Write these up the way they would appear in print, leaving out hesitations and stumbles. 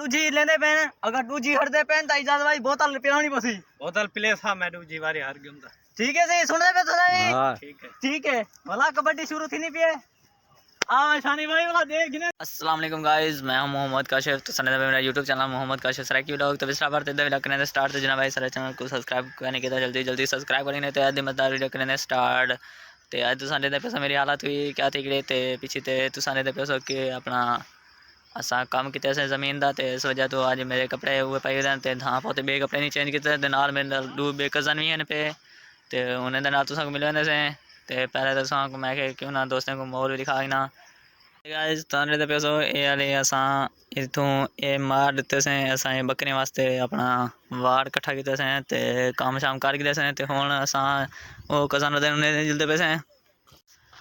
दूजी लेंदे पे अगर दूजी हटदे पे तो इजाज भाई बोतल पिलानी पसी बोतल पिले सा मैं दूजी बारी हार गया। ठीक है सही सुन रहे पे तो हां ठीक है भला कबड्डी शुरू थी नहीं पे आ शानी भाई वाला देख ने। अस्सलाम वालेकुम गाइस, मैं हूं मोहम्मद काशिफ। तो सने मेरा YouTube channel Mohammad Kashif Saraki vlog. तो पिछला बार वीडियो करने स्टार्ट तो जना भाई सारे चैनल को सब्सक्राइब करने के जल्दी जल्दी सब्सक्राइब करने तो आदि मत वीडियो करने स्टार्ट। तो आज तुसां दे पैसा मेरी हालत हुई क्या थी गड़े ते पीछे ते तुसां दे पैसो के अपना असा काम किते से ज़मीन दा ते इस वजह तो आज मेरे कपड़े हुए पाई दे ते हां पोते बे कपड़े नहीं चेंज किते ते नाल मेरे दो बे कज़न भी हैं पे ते उन्हें दे नाल तुसां को मिलने से ते पहले तो तुसां को मैं के क्यों ना दोस्तों को मोल भी दिखाई ना गाइस। ताने दे पैसो ए वाले असा इथों ए मार दिते से असा बकरियां वास्ते अपना वाड़ इकट्ठा किते से ते काम शाम कर गए से ते हुन असा ओ कज़न दे उन्हें जल्दी पैसे।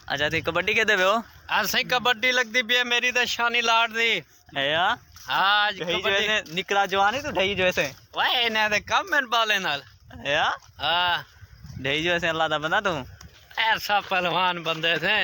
अच्छा ती कबड्डी के देवे हो आज सही कबड्डी लगती भी है मेरी तो शानी लाड दी है यार। आज ढई जो ऐसे निकला जवानी तो ढई जो ऐसे वाए ने दे कम में बाले नाल है यार। हां ढई जो ऐसे अल्लाह दा बंदा तू ऐसा पहलवान बंदे थे।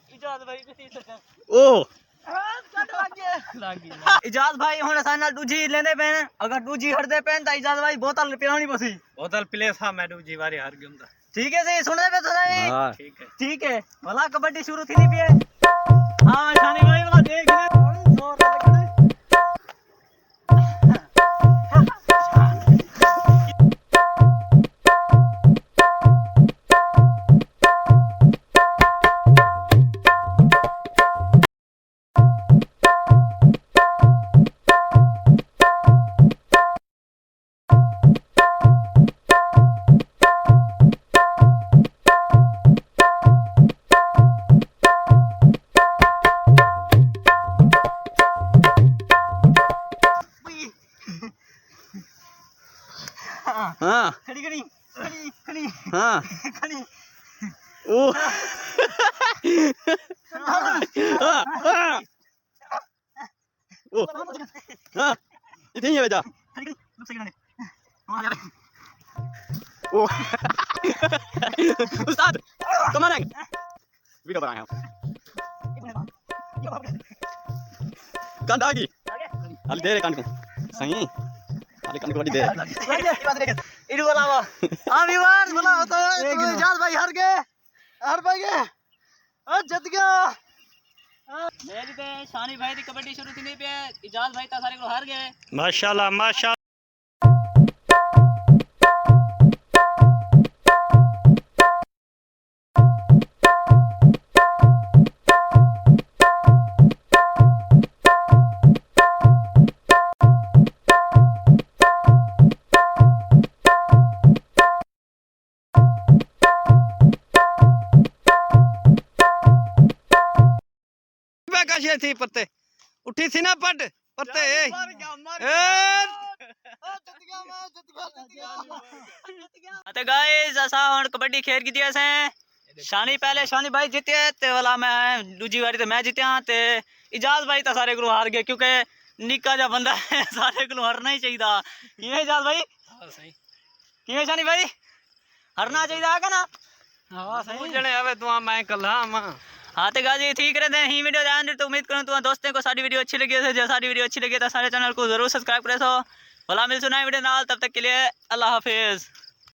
इजाज भाई ओ इजाज भाई हुन असा नाल दूजी लेंदे पे अगर दूजी हटदे पे तो इजाज भाई बोतल पिलानी पसी बोतल पिले सा मैं दूजी बारी हार गया। ठीक है सही सुन रहे पे तो हां ठीक है भला कबड्डी शुरू थी नहीं पे हां शानी भाई वाला देख ने जोर लगने। हां खड़ी खड़ी खड़ी खड़ी हां खड़ी ओ ओ हां इथे ही बेटा खड़ी लुक से गिरने वहां जा ओ उस्ताद कम ऑन वीडियो बना है कांड आ गई हाल दे रे कांड को सही हाल कांड को बड़ी दे इडू वाला वो हां व्यूअर्स बोला होता है तो इजाज भाई हार गए और जीत गया। मेरी पे शानी भाई की कबड्डी शुरू थी नहीं पे इजाज भाई ता सारे को हार गए। माशाल्लाह माशाल्लाह। काशी थी पत्ते उठी थी ना पट पत्ते तो गाइस असा हुन कबड्डी खेल की दिया से शानी पहले शानी भाई जीते ते वाला मैं दूजी बारी तो मैं जीत्या ते इजाज भाई तो सारे को हार गए क्योंकि निक्का जा बंदा है सारे को हारना ही चाहिए। किवें इजाज भाई हां सही किवें शानी भाई हारना चाहिए है ना। हां सही जने आवे तू मैं कल्ला हाँ तो गाजी ठीक रहते हैं ही वीडियो ध्यान तो उम्मीद करूँ तुम्हारे दोस्तों को सारी वीडियो अच्छी लगी है। जो सारी वीडियो अच्छी लगी तो सारे चैनल को जरूर सब्सक्राइब करे सो भला मिल सुना वीडियो नाल तब तक के लिए अल्लाह हाफिज़।